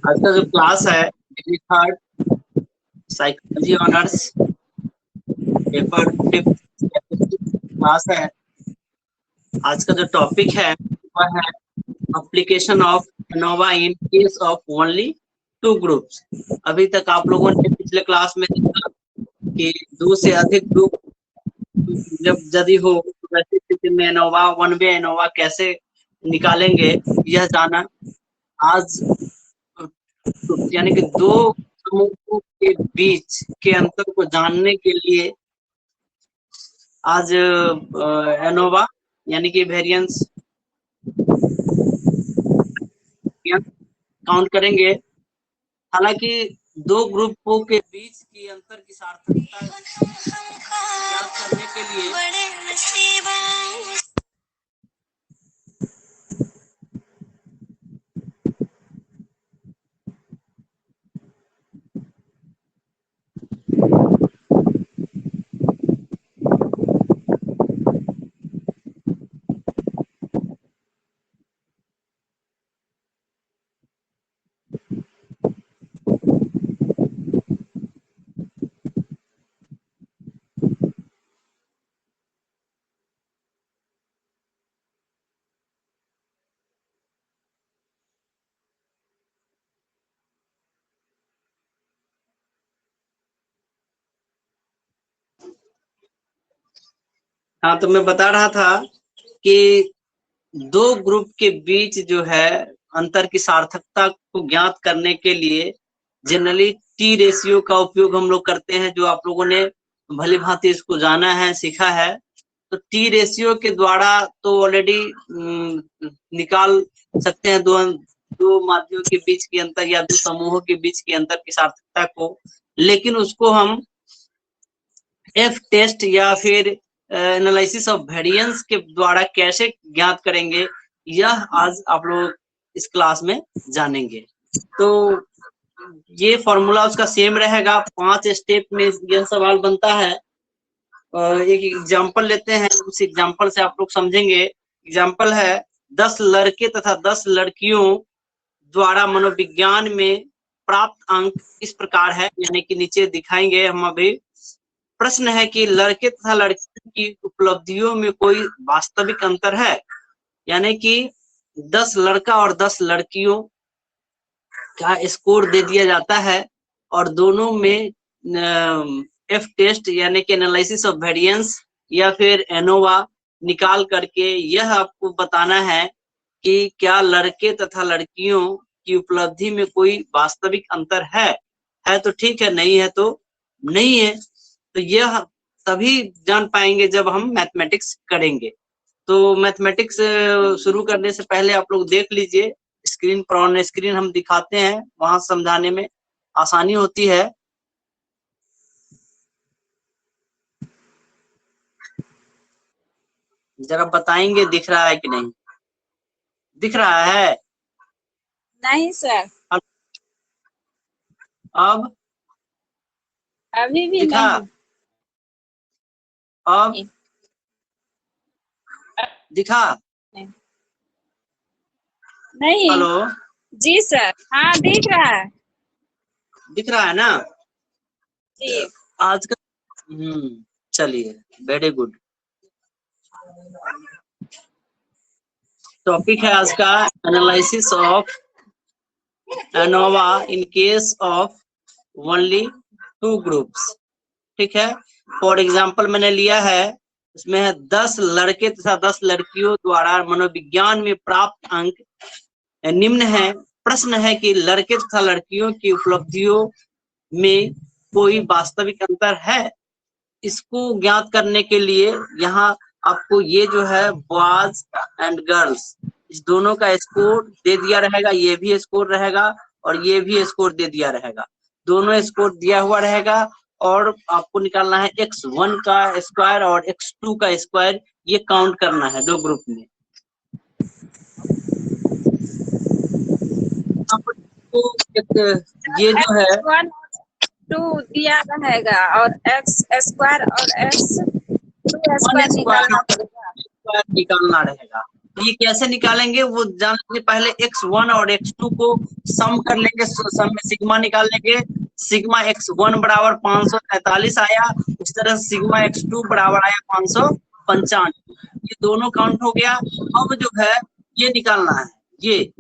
आज का जो क्लास है degree third psychology honours paper 5 class है। आज का जो टॉपिक है वह है application of ANOVA in case of only 2 groups. अभी तक आप लोगों ने पिछले क्लास में देखा कि 2 से अधिक ग्रुप जब यदि हो तो वैसी स्थिति में एनोवा वन वे एनोवा कैसे निकालेंगे यह जाना। आज यानी कि 2 समूहों के बीच के अंतर को जानने के लिए आज एनोवा यानी कि वेरिएंस काउंट करेंगे। हालांकि 2 ग्रुपों के बीच की अंतर की सार्थकता ज्ञात करने के लिए हाँ, तो मैं बता रहा था कि 2 ग्रुप के बीच जो है अंतर की सार्थकता को ज्ञात करने के लिए जनरली टी रेशियो का उपयोग हम लोग करते हैं, जो आप लोगों ने भली भांति इसको जाना है, सीखा है। तो टी रेशियो के द्वारा तो ऑलरेडी निकाल सकते हैं दो माध्यमों के बीच की अंतर या 2 समूहों के बीच की अंतर की सार्थकता को, लेकिन उसको हम एफ टेस्ट या फिर एनालिसिस ऑफ वेरिएंस के द्वारा कैसे ज्ञात करेंगे यह आज आप लोग इस क्लास में जानेंगे। तो ये फॉर्मूला उसका सेम रहेगा, 5 स्टेप में यह सवाल बनता है। एक एग्जांपल लेते हैं, उस एग्जांपल से आप लोग समझेंगे। एग्जांपल है 10 लड़के तथा 10 लड़कियों द्वारा मनोविज्ञान में प्राप्त अंक इस प्रकार है, यानी कि नीचे दिखाएंगे हम अभी। प्रश्न है कि लड़के तथा लड़कियों की उपलब्धियों में कोई वास्तविक अंतर है, यानी कि 10 लड़का और 10 लड़कियों का स्कोर दे दिया जाता है और दोनों में एफ टेस्ट यानी कि एनालिसिस ऑफ वेरिएंस या फिर एनोवा निकाल करके यह आपको बताना है कि क्या लड़के तथा लड़कियों की उपलब्धि में कोई वास्तविक अंतर है तो ठीक है, नहीं है तो नहीं है। तो यह तभी जान पाएंगे जब हम मैथमेटिक्स करेंगे। तो मैथमेटिक्स शुरू करने से पहले आप लोग देख लीजिए स्क्रीन पर, ऑन स्क्रीन हम दिखाते हैं, वहां समझाने में आसानी होती है। जरा बताएंगे दिख रहा है कि नहीं? दिख रहा है? नहीं सर, अब अभी भी दिखा? नहीं। अब दिखा? नहीं। हेलो, जी सर, हाँ दिख रहा है। दिख रहा है ना? जी। आज का चलिए, वेरी गुड। टॉपिक है आज का analysis of ANOVA in case of only 2 groups. ठीक है, फॉर एग्जाम्पल मैंने लिया है, इसमें है 10 लड़के तथा 10 लड़कियों द्वारा मनोविज्ञान में प्राप्त अंक निम्न है। प्रश्न है कि लड़के तथा लड़कियों की उपलब्धियों में कोई वास्तविक अंतर है। इसको ज्ञात करने के लिए यहाँ आपको ये जो है बॉयज एंड गर्ल्स, इस दोनों का स्कोर दे दिया रहेगा, ये भी स्कोर रहेगा और ये भी स्कोर दे दिया रहेगा, दोनों स्कोर दिया हुआ रहेगा। और आपको निकालना है x1 का स्क्वायर और x2 का स्क्वायर, ये काउंट करना है 2 ग्रुप में। ये जो है 2 दिया रहेगा और x स्क्वायर और x 2 स्क्वायर निकालना पड़ेगा। निकालना रहेगा। ये कैसे निकालेंगे वो जान लेंगे। पहले x1 और x2 को सम कर लेंगे, सम में सिग्मा निकाल लेंगे। सिग्मा x1 बराबर 543 आया, उस तरह सिग्मा x2 बराबर आया 595। ये दोनों काउंट हो गया। अब जो है ये निकालना है, ये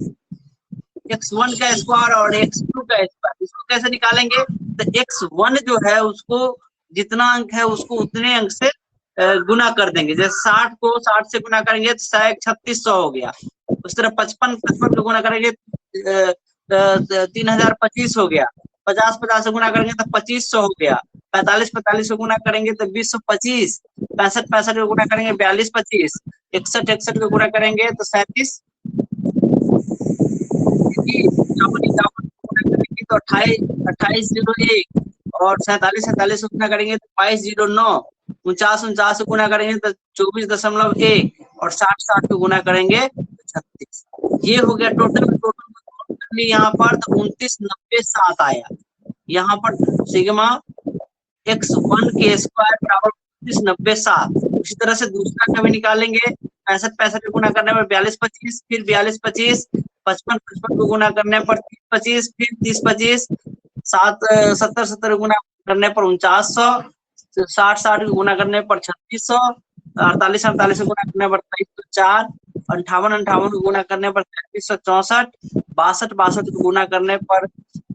x1 का स्क्वायर और x2 का स्क्वायर, इसको कैसे निकालेंगे? तो x1 जो है उसको जितना अंक है उसको उतने अंक से गुना कर देंगे। जैसे 60 को 60 से गुना करेंगे तो 3600 हो गया। उस तरह 55 को गुना करेंगे 3025 हो गया। 50 से गुना करेंगे तो 2500 हो गया। 45 को गुना करेंगे तो 2025। 65 को गुना करेंगे 4225। 61 को गुना करेंगे तो 37। तो 2801 और 47 को गुना करेंगे तो 2209। 49 को गुना करेंगे तो 24.1 और 60 को गुना करेंगे तो 36। ये हो गया टोटल यहाँ पर। तो 2997 आया। यहाँ पर सिग्मा x1 के स्क्वायर बराबर 2997। इसी तरह से दूसरा का भी निकालेंगे। 65 को गुना करने पर 4225, फिर 4225। 55 को गुना करने पर 3025, फिर 3025। 70 को गुना करने पर 4900। 60 को गुना करने पर 3600। 48 को गुना करने पर 2304। 58 को गुना करने पर 3364। 62 को गुना करने पर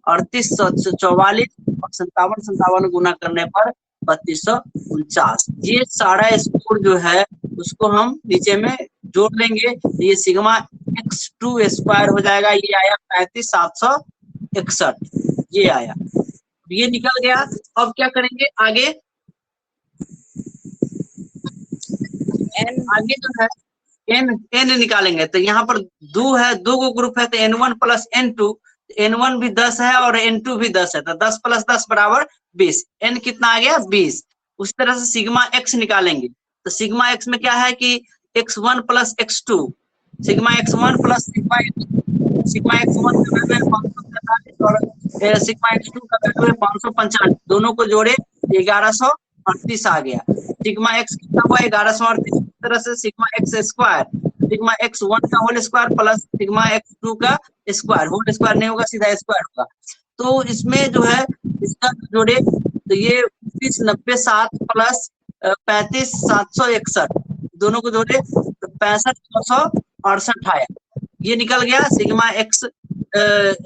3844 और 57 गुना करने पर 3249। ये सारा स्कोर जो है उसको हम नीचे में जोड़ लेंगे। ये सिग्मा x2 स्क्वायर हो जाएगा। ये आया 35761। ये आया, ये निकल गया। अब क्या करेंगे आगे? आगे जो है n निकालेंगे। तो यहाँ पर दो है, दो को ग्रुप है तो n1 प्लस n2। n1 भी 10 है और n2 भी 10 है, तो 10 प्लस 10 बराबर 20। n कितना आ गया? 20। उस तरह से सिग्मा x निकालेंगे। तो सिग्मा x में क्या है कि x1 plus x2। Sigma x1 plus sigma x1 का वैल्यू है 545 और सिग्मा x2 का वैल्यू है 595। दोनों को जोड़े 1138 आ गया। सिग्मा x कितना हुआ? 1138। इस तरह से sigma x square, sigma x1 का whole square plus sigma x2 का स्क्वायर, होल स्क्वायर नहीं होगा, सीधा स्क्वायर होगा। तो इसमें जो है इसका जोड़े तो ये 2997 प्लस 35761, दोनों को जोड़े तो 65968 आया। ये निकल गया sigma x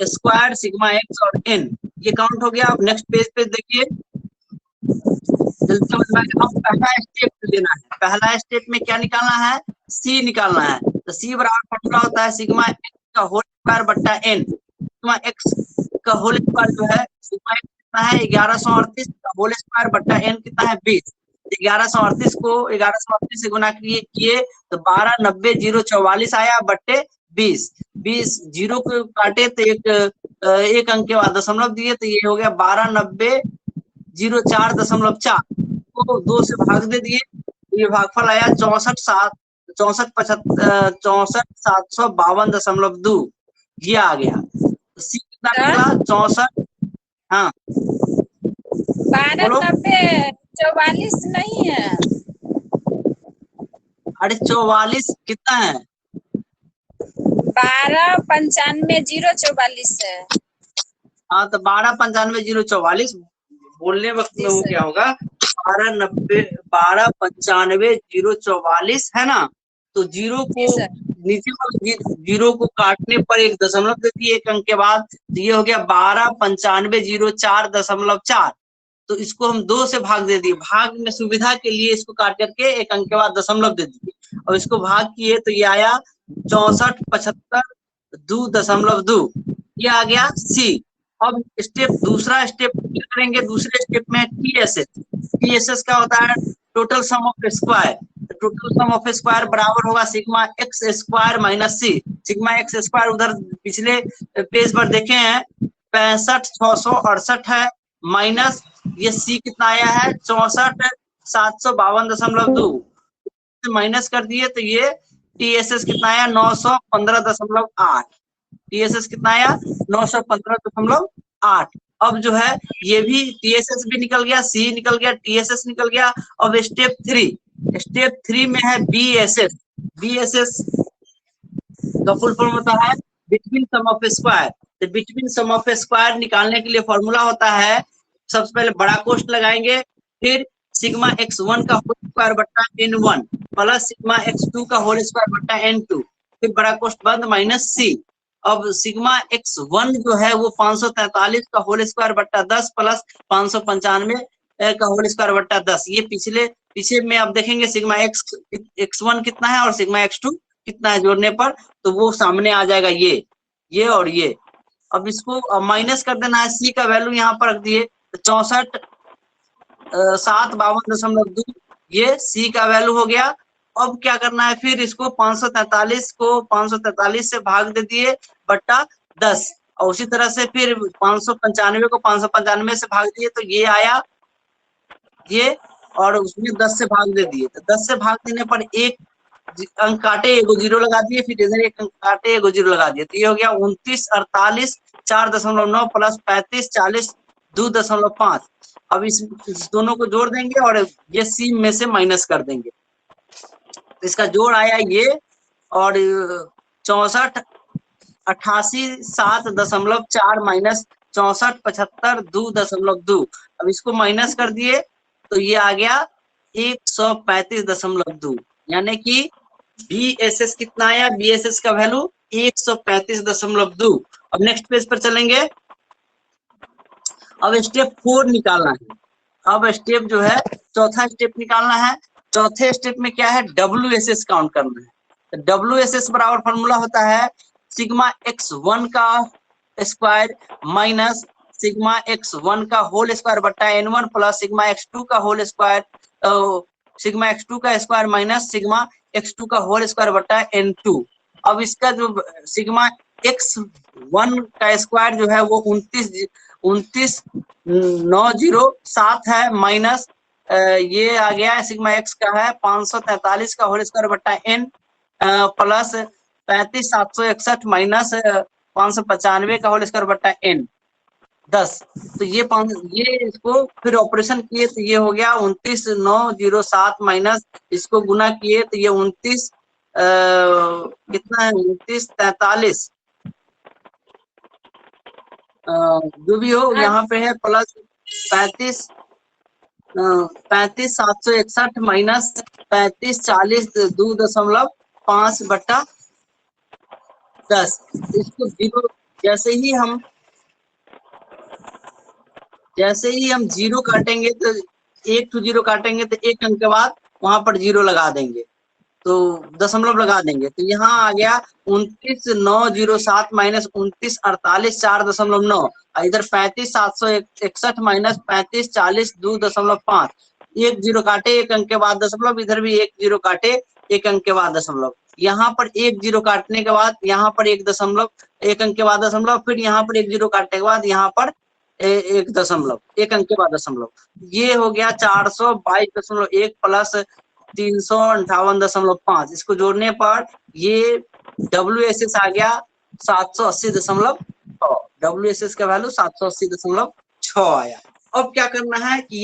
square, sigma x और n। ये काउंट हो गया। अब नेक्स्ट पेज पे देखिए, जल्दी समझ में। अब पहला स्टेप लेना है। पहला स्टेप में क्या निकालना है? c निकालना है। तो c बराबर फॉर्मूला होता है सिग्मा x का होल स्क्वायर बट्टा n। सिग्मा x का होल स्क्वायर जो है सिग्मा x कितना है? 1138 का होल स्क्वायर बट्टा n कितना है? 20। 1138 को 1138 से गुना किए तो 1290,044 आया बट्टे 20। 20 जीरो को काटे तो एक अंक के बाद दशमलव दिए तो ये हो गया 1290,04.4 को 2 से भाग दे दिए। ये भागफल आया 64,752। ये आ गया। सी कितना निकला? 64। हाँ 1290,44 नहीं है। अरे 44 कितना है? 1295,044 है। हाँ तो 1295,044 बोलने वक्त में वो क्या होगा? 1295,044 है ना। तो जीरो को नीचे वाले जीरो को काटने पर एक दशमलव दे दिए एक अंक के बाद, तो ये हो गया 1295,004.4। तो इसको हम 2 से भाग दे दिए। भाग में सुविधा के लिए इसको काट करके एक अंक के बाद दशमलव दे दिए और इसको भाग किए तो ये आया 64,75,2.2। ये आ गया सी। अब दूसरा स्टेप करेंगे। दूसरे स्टेप में टीएसएस। टीएसएस क्या होता है? Total sum of square. Total sum of square बराबर होगा सिग्मा एक्स स्क्वायर माइनस सी। सिग्मा एक्स स्क्वायर उधर पिछले पेज पर देखे हैं 65,668 है, माइनस ये सी कितना आया है? 64,752.2 माइनस कर दिए तो ये टीएसएस कितना आया? 915.8। टीएसएस कितना आया? 915.8। अब जो है ये भी टीएसएस भी निकल गया, सी निकल गया, टीएसएस निकल गया। अब स्टेप 3 में है बीएसएस। बीएसएस इसका फुल फॉर्म होता है बिटवीन सम ऑफ स्क्वायर। तो बिटवीन सम ऑफ स्क्वायर निकालने के लिए फॉर्मूला होता है, सबसे पहले बड़ा कोष्ट लगाएंगे, फिर सिग्मा x1 का होल स्क्वायर बट्टा n1 प्लस सिग्मा x2 का होल स्क्वायर बट्टा n2, फिर बड़ा कोष्ट बंद माइनस सी। अब सिग्मा x1 जो है वो 543 का होल स्क्वायर बट्टा 10 प्लस 595 का होल स्क्वायर बट्टा 10। ये पीछे में आप देखेंगे सिग्मा x1 कितना है और सिग्मा x2 कितना है जोड़ने पर, तो वो सामने आ जाएगा ये और ये। अब इसको माइनस कर देना है, सी का वैल्यू यहाँ पर रख दिए, 64,752 ये सी का वैल्यू हो गया। अब क्या करना है, फिर इसको 543 को 543 से भाग दे दिए बट्टा 10, और उसी तरह से फिर 595 को 595 से भाग दिए तो ये आया ये, और उसमें 10 से भाग दे दिए, तो 10 से भाग देने पर एक अंक काटे एगो जीरो लगा दिए, फिर इधर एक अंक काटे एगो जीरो लगा दिए, तो ये हो गया 29 48 4.9 प्लस 35 40 2.5। अब इस दोनों को जोड़ देंगे और ये सी में से माइनस कर देंगे, तो इसका जोड़ आया ये, और 64 88 7.4 माइनस 64 75 2.2। अब इसको माइनस कर दिए तो ये आ गया 135.2, यानी कि BSS कितना आया, BSS का वैल्यू 135.2। अब नेक्स्ट पेज पर चलेंगे, अब स्टेप 4 निकालना है। अब स्टेप जो है चौथा स्टेप निकालना है। चौथे स्टेप में क्या है, WSS काउंट करना है। तो WSS बराबर फॉर्मूला होता है सिग्मा x1 का स्क्वायर माइनस सिग्मा x1 का होल स्क्वायर बट्टा n1 प्लस सिग्मा x2 का होल स्क्वायर, सिग्मा x2 का स्क्वायर माइनस सिग्मा x2 का होल स्क्वायर बट्टा n2। अब इसका जो सिग्मा x1 का स्क्वायर जो है वो 29,907 है, माइनस ये आ गया सिग्मा x का है 543 का होल स्क्वायर बट्टा n प्लस 35,761 माइनस 595 का होल स्क्वायर बट्टा n 10। तो ये इसको फिर ऑपरेशन किए तो ये हो गया 29,907 माइनस इसको गुना किए तो ये 29 कितना है 29,43 जो भी हो यहाँ पे है प्लस 35,761 माइनस 3540 2.5 बट्टा 10। इसको जीरो जैसे ही हम जीरो काटेंगे तो 1 to 0 काटेंगे तो एक अंक के बाद वहां पर जीरो लगा देंगे, तो दशमलव लगा देंगे, तो यहाँ आ गया 29,907 माइनस 29,48 4.9, इधर 35,761 माइनस 3540 2.5। एक जीरो काटे एक अंक के बाद दशमलव, इधर भी एक जीरो काटे एक अंक के बाद दशमलव, यहाँ पर एक जीरो काटने के बाद यहाँ पर एक दशमलव एक अंक के बाद दशमलव, फिर यहाँ पर एक जीरो काटने के बाद यहाँ पर एक दशमलव एक अंक के बाद दशमलव। ये हो गया 422.1 प्लस 358.5। इसको जोड़ने पर ये WSS आ गया 780.6। WSS का वैल्यू 780.6 आया। अब क्या करना है कि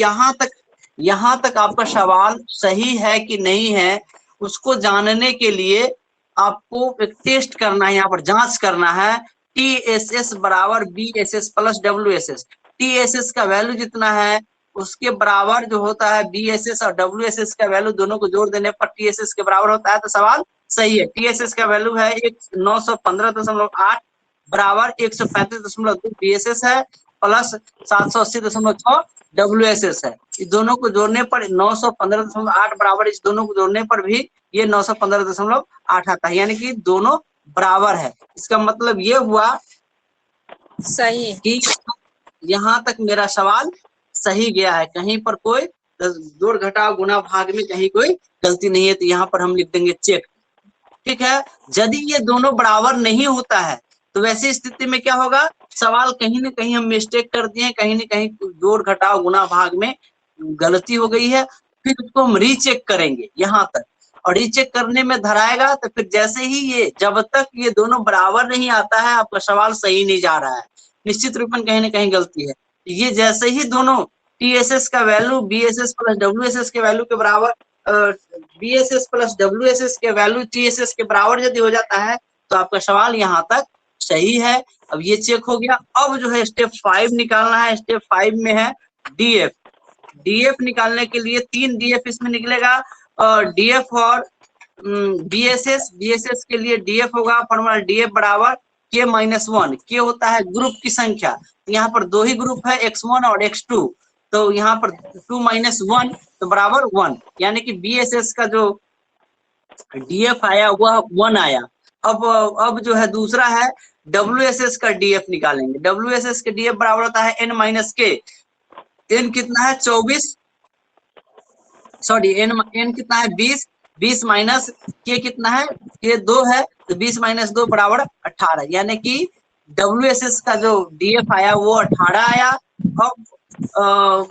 यहाँ तक आपका सवाल सही है कि नहीं है उसको जानने के लिए आपको एक टेस्ट करना है, यहाँ पर जांच करना है। TSS बराबर BSS प्लस WSS। TSS का वैल्यू जितना है उसके बराबर जो होता है BSS और WSS का वैल्यू दोनों को जोड़ देने पर TSS के बराबर होता है, तो सवाल सही है। TSS का वैल्यू है 915.8 बराबर 135.2 BSS है प्लस 780.6 WSS है। इस दोनों को जोड़ने पर 915.8 बराबर, इस दोनों को जोड़ने पर भी ये 915.8 आता है, यानी कि दोनों बराबर है। इसका मतलब ये हुआ सही कि यहाँ तक मेरा सवाल सही गया है, कहीं पर कोई जोड़ घटाव गुना भाग में कहीं कोई गलती नहीं है, तो यहाँ पर हम लिख देंगे चेक। ठीक है, यदि ये दोनों बराबर नहीं होता है तो वैसी स्थिति में क्या होगा, सवाल कहीं ना कहीं हम मिस्टेक कर दिए, कहीं ना कहीं जोड़ घटाव गुना भाग में गलती हो गई है, फिर उसको हम रीचेक करेंगे यहाँ तक, और रीचेक करने में धराएगा तो फिर जैसे ही ये जब तक ये दोनों बराबर नहीं आता है आपका सवाल सही नहीं जा रहा है, निश्चित रूप में कहीं ना कहीं गलती है। ये जैसे ही दोनों TSS का वैल्यू BSS प्लस WSS के वैल्यू के बराबर BSS प्लस WSS के वैल्यू TSS के बराबर यदि हो जाता है तो आपका सवाल यहाँ तक सही है। अब ये चेक हो गया। अब जो है स्टेप 5 निकालना है। स्टेप 5 में है डीएफ। डीएफ निकालने के लिए 3 डीएफ इसमें निकलेगा। और डीएफ और बीएसएस, बीएसएस के लिए डीएफ होगा फॉर्मूला डीएफ बराबर k-1। के होता है ग्रुप की संख्या, यहाँ पर 2 ही ग्रुप है x1 और x2, तो यहाँ पर 2 - 1 तो बराबर 1, यानी कि बीएसएस का जो डीएफ आया वह 1 आया। अब जो है दूसरा है डब्ल्यूएसएस का डीएफ निकालेंगे। डब्ल्यूएसएस के डीएफ बराबर होता है n - k। n कितना है 24, सॉरी n कितना है 20, 20 माइनस k कितना है, k 2 है, तो 20 - 2 बराबर 18, यानी कि डब्ल्यूएसएस का जो डीएफ आया वो 18 आया। अब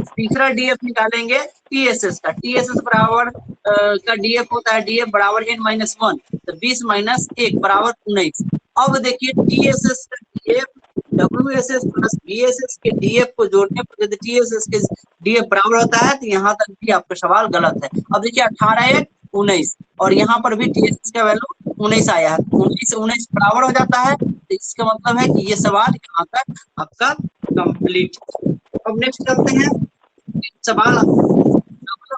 तीसरा डीएफ निकालेंगे टीएसएस का। टीएसएस बराबर का डीएफ होता है डीएफ बराबर n - 1, तो 20 - 1 बराबर 19। अब देखिए टीएसएस का डीएफ डब्ल्यूएसएस प्लस बीएसएस के डीएफ को जोड़ने पर यदि टीएसएस के डीएफ बराबर होता है तो यहाँ तक भी आपका सवाल गलत है। अब देखिए 18 1 19 और यहाँ पर भी टीएसएस का वैल्यू 19 आया है, 19 से 19 बराबर हो जाता है, तो इसका मतलब है कि ये सवाल यहाँ तक आपका कंप्लीट। अब नेक्स्ट करते हैं, सवाल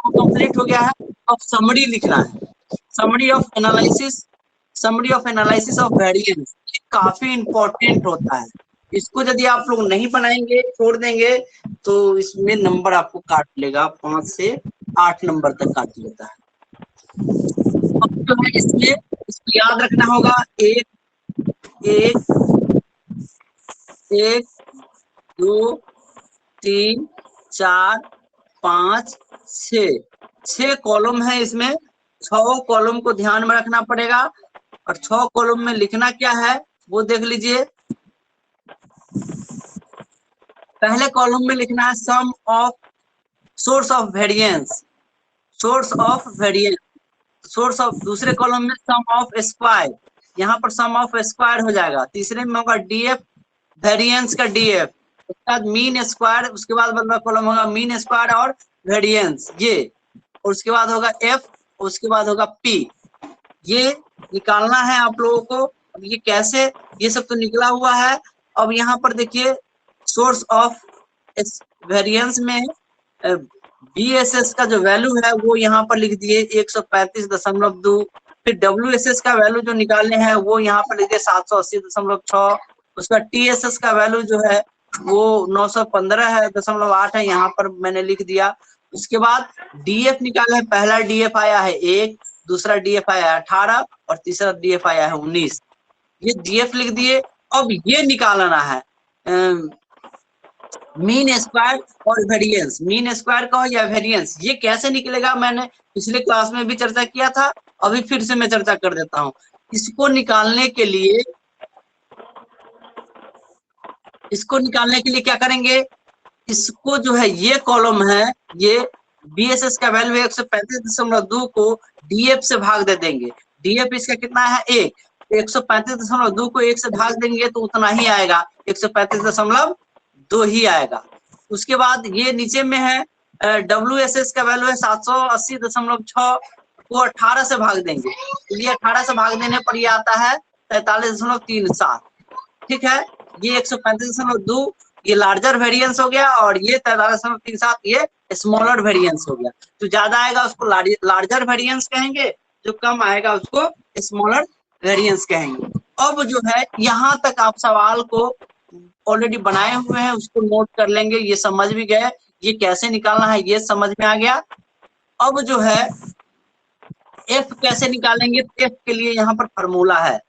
कंप्लीट हो गया है। अब समरी लिखना है, summary of analysis, summary of analysis of variance. काफी इंपॉर्टेंट होता है, इसको यदि आप लोग नहीं बनाएंगे छोड़ देंगे तो इसमें नंबर आपको काट लेगा, 5 से 8 नंबर तक काट लेता है। अब जो है इसमें इसको याद रखना होगा, 1 1 1 2 3 4 5 6 कॉलम है इसमें। 6 कॉलम को ध्यान में रखना पड़ेगा और 6 कॉलम में लिखना क्या है वो देख लीजिए। पहले कॉलम में लिखना है sum of source of variance, source of variance, source of. दूसरे कॉलम में सम ऑफ स्क्वायर, यहाँ पर सम ऑफ स्क्वायर हो जाएगा। तीसरे में होगा डीएफ, वेरिएंस का डीएफ, उसके बाद मीन स्क्वायर, उसके बाद वाला कॉलम होगा मीन स्क्वायर और वेरिएंस ये, और उसके बाद होगा एफ, उसके बाद होगा पी। ये निकालना है आप लोगों को। अब ये कैसे, ये सब तो निकला हुआ है। अब यहाँ पर देखिए सोर्स ऑफ वेरिएंस में बीएसएस का जो वैल्यू है वो यहाँ पर लिख दिए 135.2। फिर डब्ल्यूएसएस का वैल्यू जो निकालने हैं वो यहाँ पर लिख दिए 780.6। उसका टीएसएस का वैल्यू जो है वो 915.8 है, यहाँ पर मैंने लिख दिया। उसके बाद डीएफ निकाला है, पहला डीएफ आया है 1, दूसरा डीएफ आया है 18 और तीसरा डीएफ आया है 19। ये डीएफ लिख दिए। अब ये निकालना है मीन स्क्वायर और वेरिएंस, मीन स्क्वायर का या वेरिएंस, ये कैसे निकलेगा मैंने पिछले क्लास में भी चर्चा किया था, अभी फिर से मैं चर्चा कर देता हूँ। इसको निकालने के लिए क्या करेंगे, इसको जो है ये कॉलम है, ये बीएसएस का वैल्यू 135.2 को डीएफ से भाग दे देंगे। डीएफ इसका कितना है 1, 135.2 को 1 से भाग देंगे तो उतना ही आएगा, 135.2 ही आएगा। उसके बाद ये नीचे में है डब्ल्यूएसएस का वैल्यू है 780.6 को 18 से भाग देंगे, तो ये 18 से भाग देने पर ये आता है 43.37। ठीक है, ये 135.2 ये लार्जर वेरिएंस हो गया और ये 43.37 ये स्मॉलर वेरिएंस हो गया। तो ज्यादा आएगा उसको लार्जर वेरिएंस कहेंगे, जो कम आएगा उसको स्मॉलर वेरिएंस कहेंगे। अब जो है यहाँ तक आप सवाल को ऑलरेडी बनाए हुए हैं, उसको नोट कर लेंगे, ये समझ भी गए, ये कैसे निकालना है ये समझ में आ गया। अब जो है एफ कैसे निकालेंगे, एफ के लिए यहाँ पर फॉर्मूला है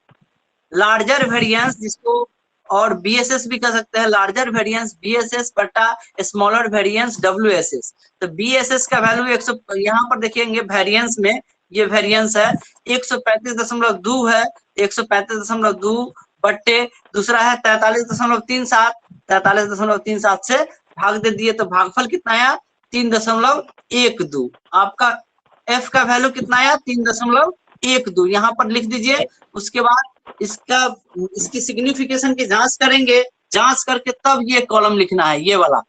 लार्जर वेरिएंस, जिसको और बीएसएस भी कर सकते हैं, लार्जर वेरिएंस बीएसएस बटा स्मॉलर वेरिएंस डब्ल्यूएसएस। तो बीएसएस का वैल्यू 100, यहाँ पर देखेंगे वेरिएंस में ये वेरिएंस है 135.2 है, 135.2 बट्टे दूसरा है 43.37, 43.37 से भाग दे दिए तो भागफल कितना आया 3.12। आपका एफ का वैल्यू कितना आया 3.12, यहाँ पर लिख दीजिए। उसके बाद इसकी सिग्निफिकेशन की जांच करेंगे, जांच करके तब ये कॉलम लिखना है, ये वाला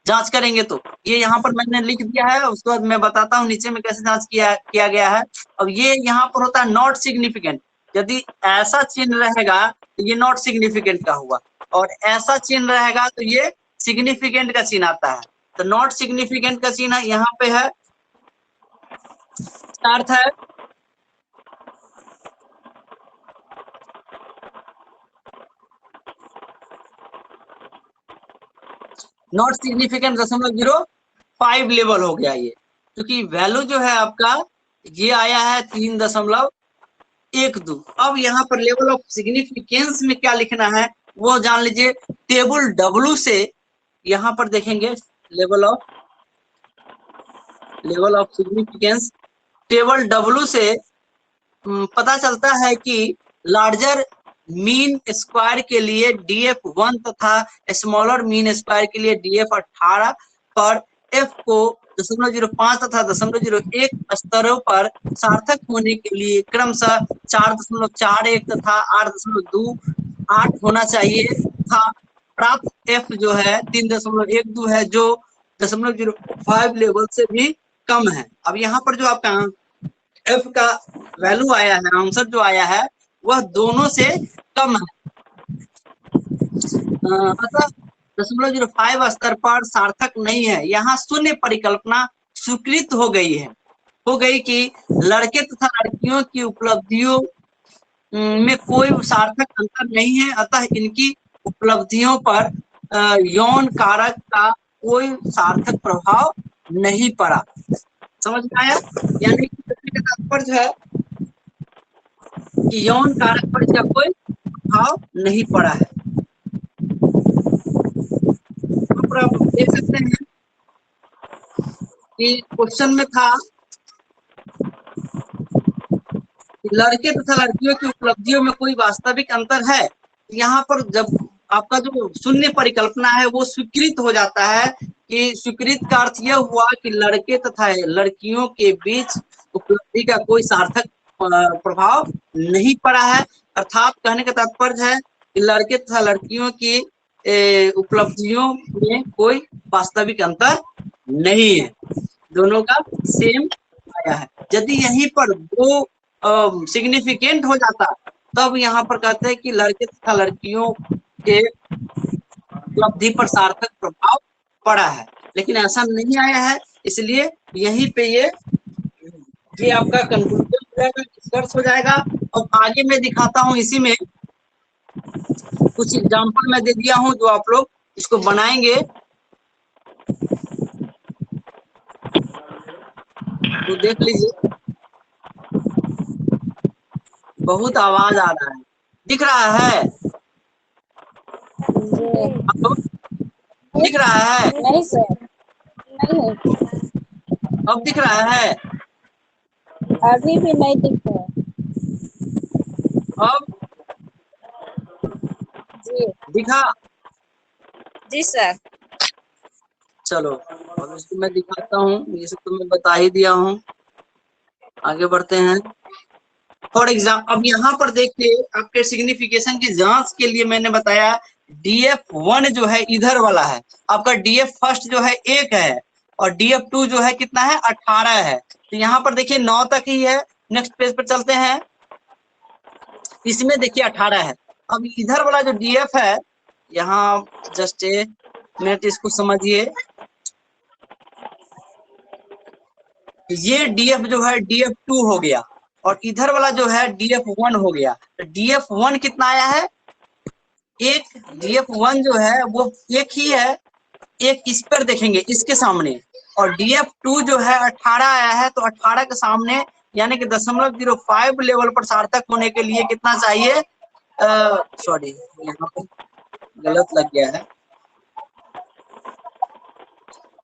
जांच करेंगे तो ये यहाँ पर मैंने लिख दिया है। उसके बाद मैं बताता हूँ नीचे में कैसे जांच किया गया है। अब ये यहाँ पर होता है नॉट सिग्निफिकेंट, यदि ऐसा चिन्ह रहेगा तो ये नॉट सिग्निफिकेंट का हुआ, और ऐसा चिन्ह रहेगा तो ये सिग्निफिकेंट का चिन्ह आता है। तो नॉट सिग्निफिकेंट का चिन्ह यहाँ पे है, अर्थ है नॉट सिग्निफिकेंट 0.05 लेवल हो गया ये, क्योंकि वैल्यू जो है आपका ये आया है 3.12। अब यहाँ पर लेवल ऑफ सिग्निफिकेंस में क्या लिखना है वो जान लीजिए। टेबल W से यहाँ पर देखेंगे level of significance, table W से पता चलता है कि लार्जर मीन स्क्वायर के लिए DF1 तथा स्मॉलर मीन स्क्वायर के लिए DF18 पर F को 0.05 तथा 0.01 स्तरों पर सार्थक होने के लिए क्रमशः 4.41 तथा 8.28 होना चाहिए था। प्राप्त F जो है 3.12 है, जो 0.05 लेवल से भी कम है। अब यहाँ पर जो आपका F का वैल्यू आया है, आंसर जो आया है वह दोनों से कम है। अतः 0.05 स्तर पर सार्थक नहीं है। यहाँ शून्य परिकल्पना स्वीकृत हो गई कि लड़के तथा लड़कियों की उपलब्धियों में कोई सार्थक अंतर नहीं है, अतः इनकी उपलब्धियों पर यौन कारक का कोई सार्थक प्रभाव नहीं पड़ा। समझ में आया? यानी कि तात्पर्य है कि यौन कारक पर इसका कोई प्रभाव नहीं पड़ा है। आप देख सकते हैं कि क्वेश्चन में था कि लड़के तथा लड़कियों की उपलब्धियों में कोई वास्तविक अंतर है। यहाँ पर जब आपका जो शून्य परिकल्पना है वो स्वीकृत हो जाता है, कि स्वीकृत का अर्थ यह हुआ कि लड़के तथा लड़कियों के बीच उपलब्धि का कोई सार्थक प्रभाव नहीं पड़ा है। अर्थात कहने का तात्पर्य है कि लड़के तथा लड़कियों की उपलब्धियों में कोई वास्तविक अंतर नहीं है, दोनों का सेम आया है। यदि यहीं पर दो सिग्निफिकेंट हो जाता तब यहाँ पर कहते हैं कि लड़के तथा लड़कियों के उपलब्धि पर सार्थक प्रभाव पड़ा है, लेकिन ऐसा नहीं आया है। इसलिए यहीं पे ये आपका कंक्लूजन हो जाएगा, निष्कर्ष हो जाएगा। और आगे मैं दिखाता हूँ, इसी में कुछ एग्जाम्पल मैं दे दिया हूँ जो आप लोग इसको बनाएंगे तो देख लीजिए। बहुत आवाज आ रहा है, दिख रहा है? दिख रहा है? नहीं सर, नहीं, अब दिख रहा है? अभी भी नहीं दिख रहा। अब जी दिखा? जी सर। चलो अब इसको मैं दिखाता हूँ, ये सब तो मैं बता ही दिया हूँ। आगे बढ़ते हैं। फॉर एग्जाम्पल अब यहाँ पर देखिए, आपके सिग्निफिकेशन की जांच के लिए मैंने बताया DF1 जो है इधर वाला है, आपका DF फर्स्ट जो है 1 है, और DF2 जो है कितना है 18 है। तो यहाँ पर देखिए 9 तक ही है। नेक्स्ट पेज पर चलते हैं, इसमें देखिए 18 है। अब इधर वाला जो DF है, यहाँ जस्ट मिनट इसको समझिए, ये DF जो है DF2 हो गया, और इधर वाला जो है DF1 हो गया। तो DF1 कितना आया है? 1। DF1 जो है वो 1 ही है, एक इस पर देखेंगे इसके सामने, और DF2 जो है 18 आया है, तो 18 के सामने यानी कि 0.05 लेवल पर सार्थक होने के लिए कितना चाहिए? सॉरी यहाँ पर गलत लग गया है।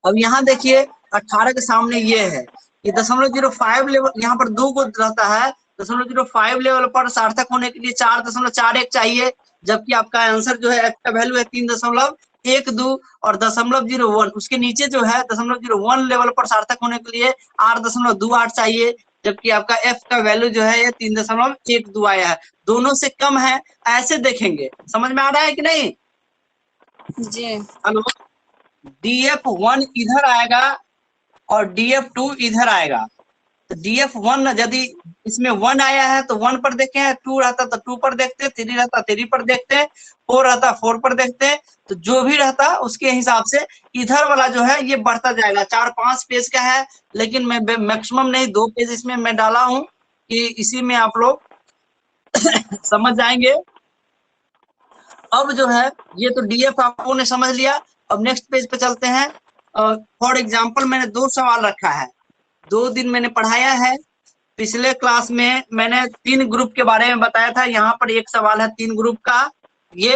अब यहाँ देखिए 18 के सामने ये है, ये 0.05 लेवल, यहाँ पर 2 को रहता है, 0.05 लेवल पर सार्थक होने के लिए 4.41 चाहिए, जबकि आपका आंसर जो है F का वैल्यू है 3.12 और 0.01, उसके नीचे जो है 0.01 लेवल पर सार्थक होने के लिए 8.28 चाहिए, जबकि आपका F का वैल्यू जो है 3.12 आया है, दोनों से कम है। ऐसे देखेंगे, समझ में आ रहा है कि नहीं? जी हेलो, DF1 इधर आएगा और DF2 इधर आएगा, तो DF 1 यदि इसमें 1 आया है तो 1 पर देखे हैं, 2 रहता तो 2 पर देखते, 3 रहता 3 पर देखते, 4 रहता 4 पर देखते। तो जो भी रहता उसके हिसाब से इधर वाला जो है ये बढ़ता जाएगा। 4-5 पेज का है, लेकिन मैं मैक्सिमम नहीं 2 पेज इसमें मैं डाला हूं कि इसी में आप लोग समझ जाएंगे। अब जो है ये तो DF आप लोगों ने समझ लिया। अब नेक्स्ट पेज पे चलते हैं। फॉर एग्जांपल मैंने 2 सवाल रखा है, 2 दिन मैंने पढ़ाया है। पिछले क्लास में मैंने 3 ग्रुप के बारे में बताया था। यहाँ पर एक सवाल है 3 ग्रुप का ये,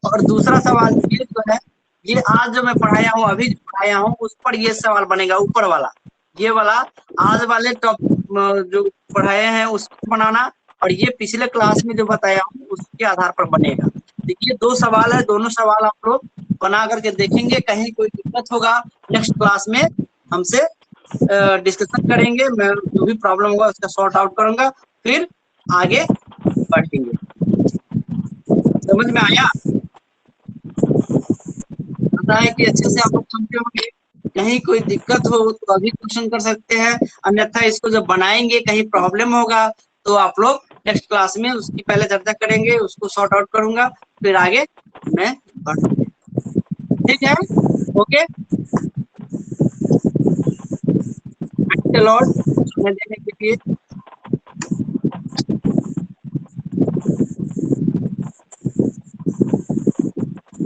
और दूसरा सवाल ये जो है ये आज जो मैं पढ़ाया हूँ, अभी जो पढ़ाया हूँ उस पर ये सवाल बनेगा, ऊपर वाला ये वाला आज वाले टॉपिक जो पढ़ाए हैं उसको बनाना, और ये पिछले क्लास में जो बताया हूँ उसके आधार पर बनेगा। देखिए 2 सवाल है, दोनों सवाल आप लोग बना करके देखेंगे। कहीं कोई दिक्कत होगा नेक्स्ट क्लास में हमसे डिस्कशन करेंगे, मैं जो भी प्रॉब्लम होगा उसका सॉर्ट आउट करूंगा, फिर आगे बढ़ेंगे। समझ में आया? पता है कि अच्छे से आप लोग समझे होंगे। कहीं कोई दिक्कत हो तो अभी क्वेश्चन कर सकते हैं, अन्यथा इसको जब बनाएंगे कहीं प्रॉब्लम होगा तो आप लोग नेक्स्ट क्लास में उसकी पहले चर्चा करेंगे, उसको सॉर्ट आउट करूंगा, फिर आगे मैं बढ़ूंगा। ठीक है, ओके। थैंक यू लॉर्ड समय देने के लिए।